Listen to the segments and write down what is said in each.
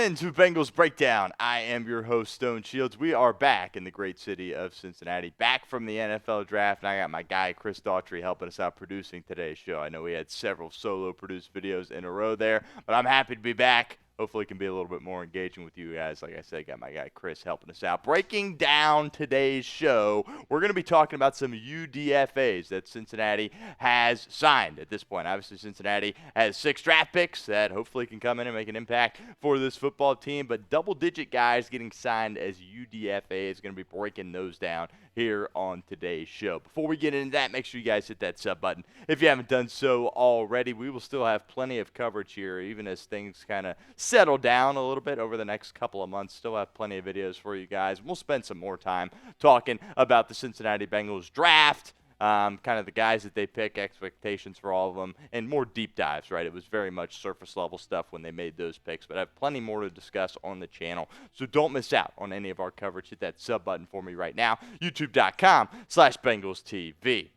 into Bengals Breakdown. I am your host, Stone Shields. We are back in the great city of Cincinnati, back from the NFL draft, and I got my guy, Chris Daughtry, helping us out producing today's show. I know we had several solo-produced videos in a row there, but I'm happy to be back. Hopefully it can be a little bit more engaging with you guys. Like I said, got my guy Chris helping us out. Breaking down today's show, we're going to be talking about some UDFAs that Cincinnati has signed at this point. Obviously, Cincinnati has 6 draft picks that hopefully can come in and make an impact for this football team. But double-digit guys getting signed as UDFAs, going to be breaking those down here on today's show. Before we get into that, make sure you guys hit that sub button. If you haven't done so already, we will still have plenty of coverage here, even as things kind of settle down a little bit over the next couple of months. Still have plenty of videos for you guys. We'll spend some more time talking about the Cincinnati Bengals draft, kind of the guys that they pick, expectations for all of them, and more deep dives, right? It was very much surface level stuff when they made those picks, but I have plenty more to discuss on the channel, so don't miss out on any of our coverage. Hit that sub button for me right now, youtube.com/BengalsTV.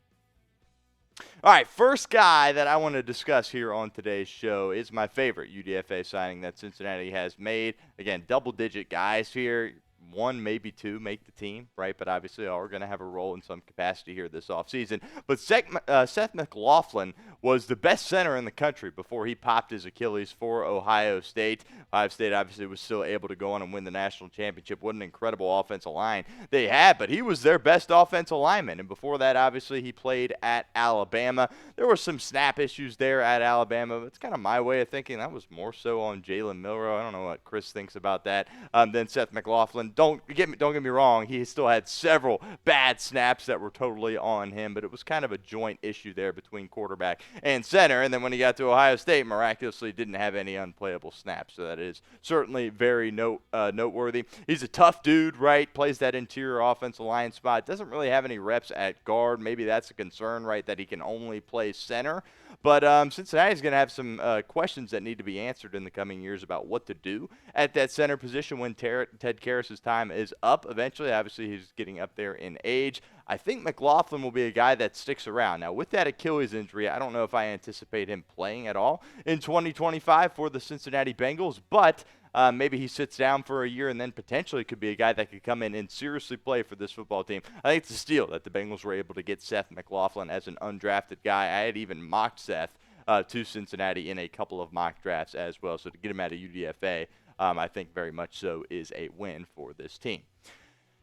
All right, first guy that I want to discuss here on today's show is my favorite UDFA signing that Cincinnati has made. Again, double-digit guys here. 1, maybe 2 make the team, right? But obviously all are going to have a role in some capacity here this offseason. But Seth McLaughlin was the best center in the country before he popped his Achilles for Ohio State. Ohio State obviously was still able to go on and win the national championship. What an incredible offensive line they had, but he was their best offensive lineman. And before that, obviously, he played at Alabama. There were some snap issues there at Alabama, but it's kind of my way of thinking. That was more so on Jalen Milroe. I don't know what Chris thinks about that. Then Seth McLaughlin. Don't get me wrong. He still had several bad snaps that were totally on him, but it was kind of a joint issue there between quarterback and center. And then when he got to Ohio State, miraculously didn't have any unplayable snaps. So that is certainly very noteworthy. He's a tough dude, right? Plays that interior offensive line spot. Doesn't really have any reps at guard. Maybe that's a concern, right, that he can only play center. But Cincinnati's going to have some questions that need to be answered in the coming years about what to do at that center position when Ted Karras' time is up eventually. Obviously, he's getting up there in age. I think McLaughlin will be a guy that sticks around. Now, with that Achilles injury, I don't know if I anticipate him playing at all in 2025 for the Cincinnati Bengals, but maybe he sits down for a year and then potentially could be a guy that could come in and seriously play for this football team. I think it's a steal that the Bengals were able to get Seth McLaughlin as an undrafted guy. I had even mocked Seth to Cincinnati in a couple of mock drafts as well. So to get him at a UDFA, I think very much so is a win for this team.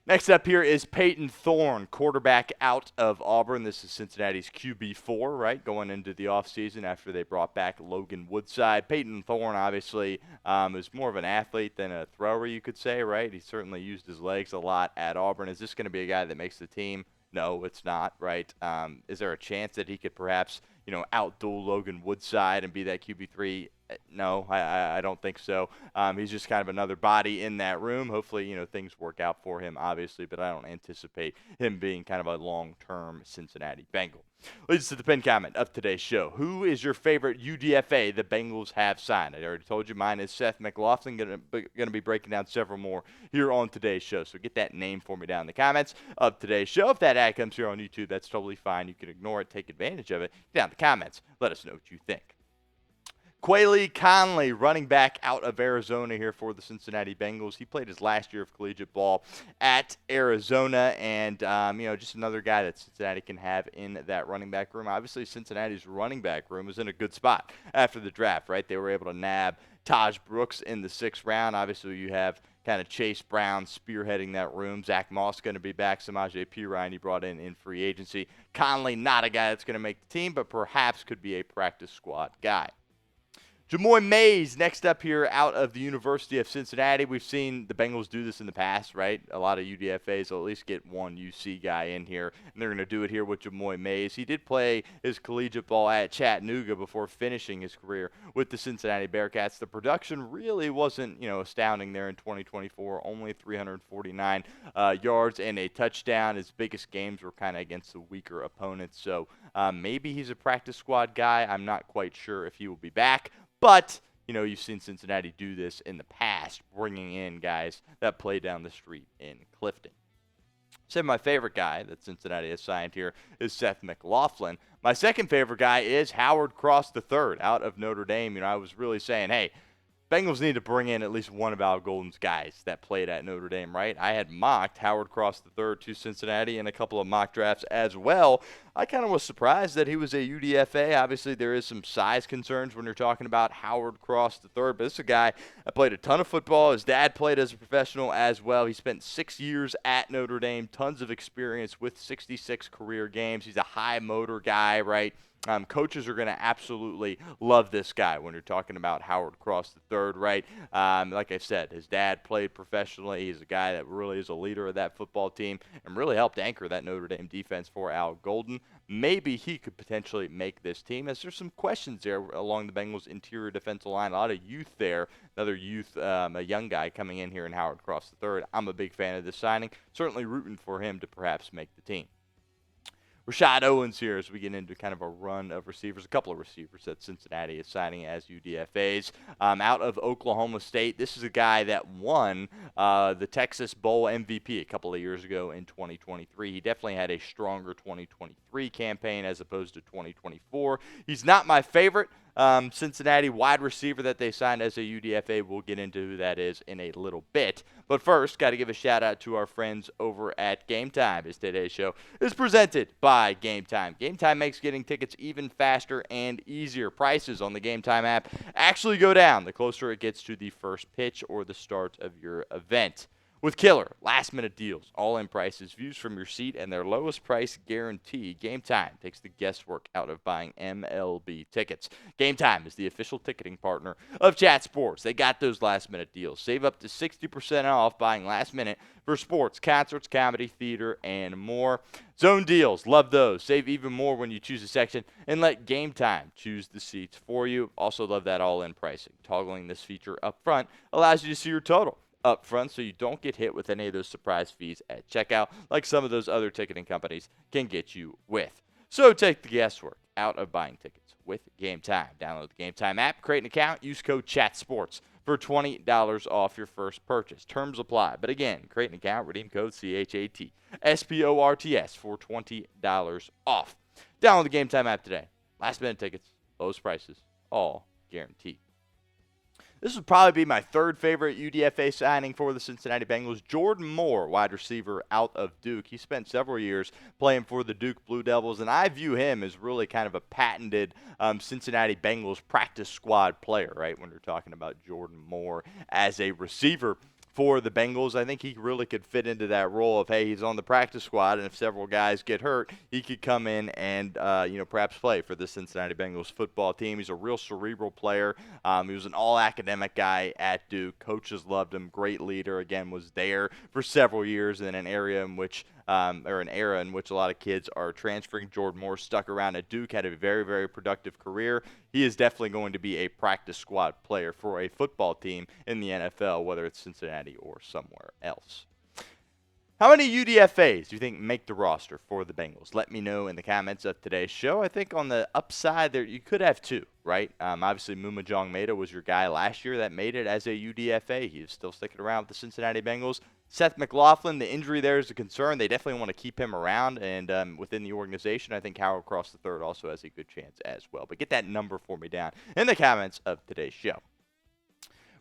Next up here is Payton Thorne, quarterback out of Auburn. This is Cincinnati's QB4, right, going into the offseason after they brought back Logan Woodside. Payton Thorne, obviously, is more of an athlete than a thrower, you could say, right? He certainly used his legs a lot at Auburn. Is this going to be a guy that makes the team? No, it's not, right? Is there a chance that he could perhaps, outduel Logan Woodside and be that QB3? No, I don't think so. He's just kind of another body in that room. Hopefully, things work out for him, obviously, but I don't anticipate him being kind of a long-term Cincinnati Bengal. Leads to the pin comment of today's show. Who is your favorite UDFA the Bengals have signed? I already told you mine is Seth McLaughlin. Going to be breaking down several more here on today's show. So get that name for me down in the comments of today's show. If that ad comes here on YouTube, that's totally fine. You can ignore it, take advantage of it. Get down in the comments. Let us know what you think. Quali Conley, running back out of Arizona here for the Cincinnati Bengals. He played his last year of collegiate ball at Arizona, and just another guy that Cincinnati can have in that running back room. Obviously, Cincinnati's running back room was in a good spot after the draft, right? They were able to nab Taj Brooks in the 6th round. Obviously, you have kind of Chase Brown spearheading that room. Zach Moss going to be back. Samaje Perine he brought in free agency. Conley, not a guy that's going to make the team, but perhaps could be a practice squad guy. Jamoi Mays, next up here out of the University of Cincinnati. We've seen the Bengals do this in the past, right? A lot of UDFAs will at least get one UC guy in here, and they're going to do it here with Jamoi Mays. He did play his collegiate ball at Chattanooga before finishing his career with the Cincinnati Bearcats. The production really wasn't, astounding there in 2024. Only 349 yards and a touchdown. His biggest games were kind of against the weaker opponents, so maybe he's a practice squad guy. I'm not quite sure if he will be back. But, you've seen Cincinnati do this in the past, bringing in guys that play down the street in Clifton. So my favorite guy that Cincinnati has signed here is Seth McLaughlin. My second favorite guy is Howard Cross III out of Notre Dame. I was really saying, hey, Bengals need to bring in at least one of Al Golden's guys that played at Notre Dame, right? I had mocked Howard Cross III to Cincinnati in a couple of mock drafts as well. I kind of was surprised that he was a UDFA. Obviously, there is some size concerns when you're talking about Howard Cross III, but this is a guy that played a ton of football. His dad played as a professional as well. He spent 6 years at Notre Dame, tons of experience with 66 career games. He's a high motor guy, right? Coaches are going to absolutely love this guy when you're talking about Howard Cross III, right? Like I said, his dad played professionally. He's a guy that really is a leader of that football team and really helped anchor that Notre Dame defense for Al Golden. Maybe he could potentially make this team, as there's some questions there along the Bengals' interior defensive line. A lot of youth there. Another youth, a young guy coming in here in Howard Cross III. I'm a big fan of this signing. Certainly rooting for him to perhaps make the team. Rashod Owens here as we get into kind of a run of receivers, a couple of receivers that Cincinnati is signing as UDFAs. Out of Oklahoma State, this is a guy that won the Texas Bowl MVP a couple of years ago in 2023. He definitely had a stronger 2023 campaign as opposed to 2024. He's not my favorite Cincinnati wide receiver that they signed as a UDFA. We'll get into who that is in a little bit. But first, got to give a shout out to our friends over at Game Time, as today's show is presented by Game Time. Game Time makes getting tickets even faster and easier. Prices on the Game Time app actually go down the closer it gets to the first pitch or the start of your event. With killer last-minute deals, all-in prices, views from your seat, and their lowest price guarantee, Game Time takes the guesswork out of buying MLB tickets. Game Time is the official ticketing partner of Chat Sports. They got those last-minute deals. Save up to 60% off buying last minute for sports, concerts, comedy, theater, and more. Zone deals, love those. Save even more when you choose a section, and let Game Time choose the seats for you. Also love that all-in pricing. Toggling this feature up front allows you to see your total up front so you don't get hit with any of those surprise fees at checkout like some of those other ticketing companies can get you with. So take the guesswork out of buying tickets with Game Time. Download the Game Time app, create an account, use code CHATSPORTS for $20 off your first purchase. Terms apply. But again, create an account, redeem code CHATSPORTS for $20 off. Download the Game Time app today. Last minute tickets, lowest prices, all guaranteed. This would probably be my third favorite UDFA signing for the Cincinnati Bengals. Jordan Moore, wide receiver out of Duke. He spent several years playing for the Duke Blue Devils, and I view him as really kind of a patented Cincinnati Bengals practice squad player, right, when you're talking about Jordan Moore as a receiver for the Bengals. I think he really could fit into that role of, hey, he's on the practice squad, and if several guys get hurt, he could come in and, perhaps play for the Cincinnati Bengals football team. He's a real cerebral player. He was an all-academic guy at Duke. Coaches loved him. Great leader. Again, was there for several years in an area in which an era in which a lot of kids are transferring. Jordan Moore stuck around at Duke, had a very, very productive career. He is definitely going to be a practice squad player for a football team in the NFL, whether it's Cincinnati or somewhere else. How many UDFAs do you think make the roster for the Bengals? Let me know in the comments of today's show. I think on the upside there, you could have two, right? Obviously, Mumajong Maeda was your guy last year that made it as a UDFA. He's still sticking around with the Cincinnati Bengals. Seth McLaughlin, the injury there is a concern. They definitely want to keep him around, and within the organization, I think Howard Cross III also has a good chance as well. But get that number for me down in the comments of today's show.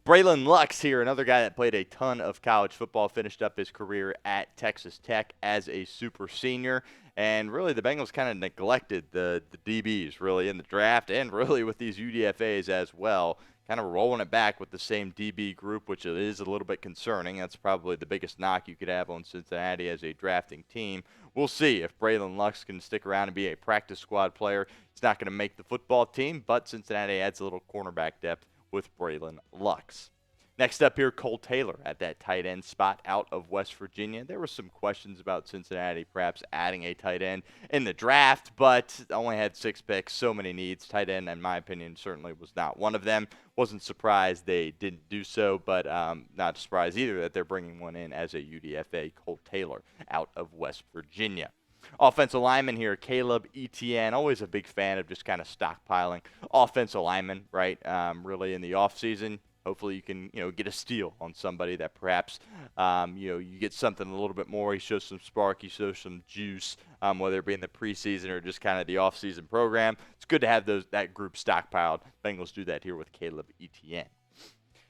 Braylon Lux here, another guy that played a ton of college football, finished up his career at Texas Tech as a super senior. And really, the Bengals kind of neglected the DBs, really, in the draft and really with these UDFAs as well. Kind of rolling it back with the same DB group, which is a little bit concerning. That's probably the biggest knock you could have on Cincinnati as a drafting team. We'll see if Braylon Lux can stick around and be a practice squad player. He's not going to make the football team, but Cincinnati adds a little cornerback depth with Braylon Lux. Next up here, Cole Taylor at that tight end spot out of West Virginia. There were some questions about Cincinnati perhaps adding a tight end in the draft, but only had 6 picks, so many needs. Tight end, in my opinion, certainly was not one of them. Wasn't surprised they didn't do so, but not surprised either that they're bringing one in as a UDFA, Cole Taylor out of West Virginia. Offensive lineman here, Caleb Etienne. Always a big fan of just kind of stockpiling offensive linemen, right? Really in the offseason. Hopefully you can, get a steal on somebody that perhaps, you get something a little bit more. He shows some spark. He shows some juice, whether it be in the preseason or just kind of the offseason program. It's good to have that group stockpiled. Bengals do that here with Caleb Etienne.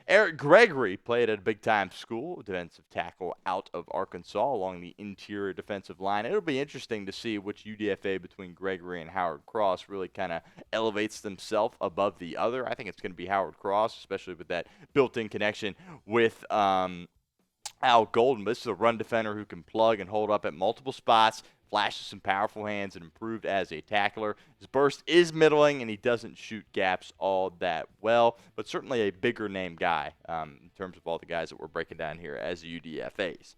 Eric Gregory played at a big-time school, defensive tackle out of Arkansas along the interior defensive line. It'll be interesting to see which UDFA between Gregory and Howard Cross really kind of elevates themselves above the other. I think it's going to be Howard Cross, especially with that built-in connection with Al Golden. But this is a run defender who can plug and hold up at multiple spots, flashes some powerful hands, and improved as a tackler. His burst is middling, and he doesn't shoot gaps all that well, but certainly a bigger name guy in terms of all the guys that we're breaking down here as UDFAs.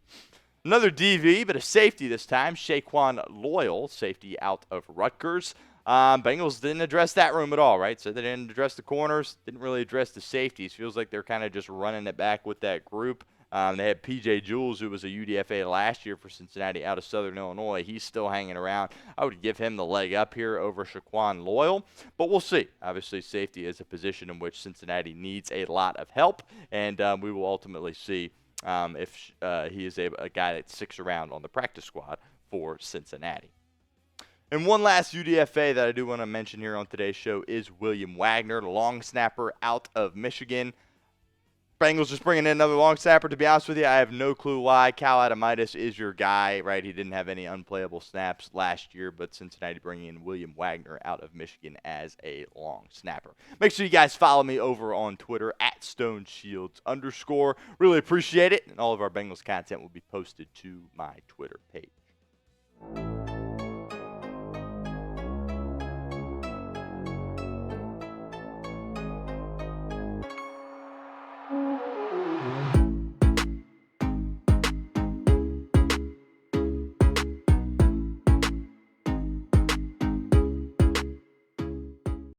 Another DV, but a safety this time, Shaquan Loyal, safety out of Rutgers. Bengals didn't address that room at all, right? So they didn't address the corners, didn't really address the safeties. Feels like they're kind of just running it back with that group. They had P.J. Jules, who was a UDFA last year for Cincinnati out of Southern Illinois. He's still hanging around. I would give him the leg up here over Shaquan Loyal, but we'll see. Obviously, safety is a position in which Cincinnati needs a lot of help, and we will ultimately see if he is a guy that sticks around on the practice squad for Cincinnati. And one last UDFA that I do want to mention here on today's show is William Wagner, the long snapper out of Michigan. Bengals just bringing in another long snapper. To be honest with you, I have no clue why. Cal Adamitis is your guy, right? He didn't have any unplayable snaps last year, but Cincinnati bringing in William Wagner out of Michigan as a long snapper. Make sure you guys follow me over on Twitter at @StoneShields_. Really appreciate it, and all of our Bengals content will be posted to my Twitter page.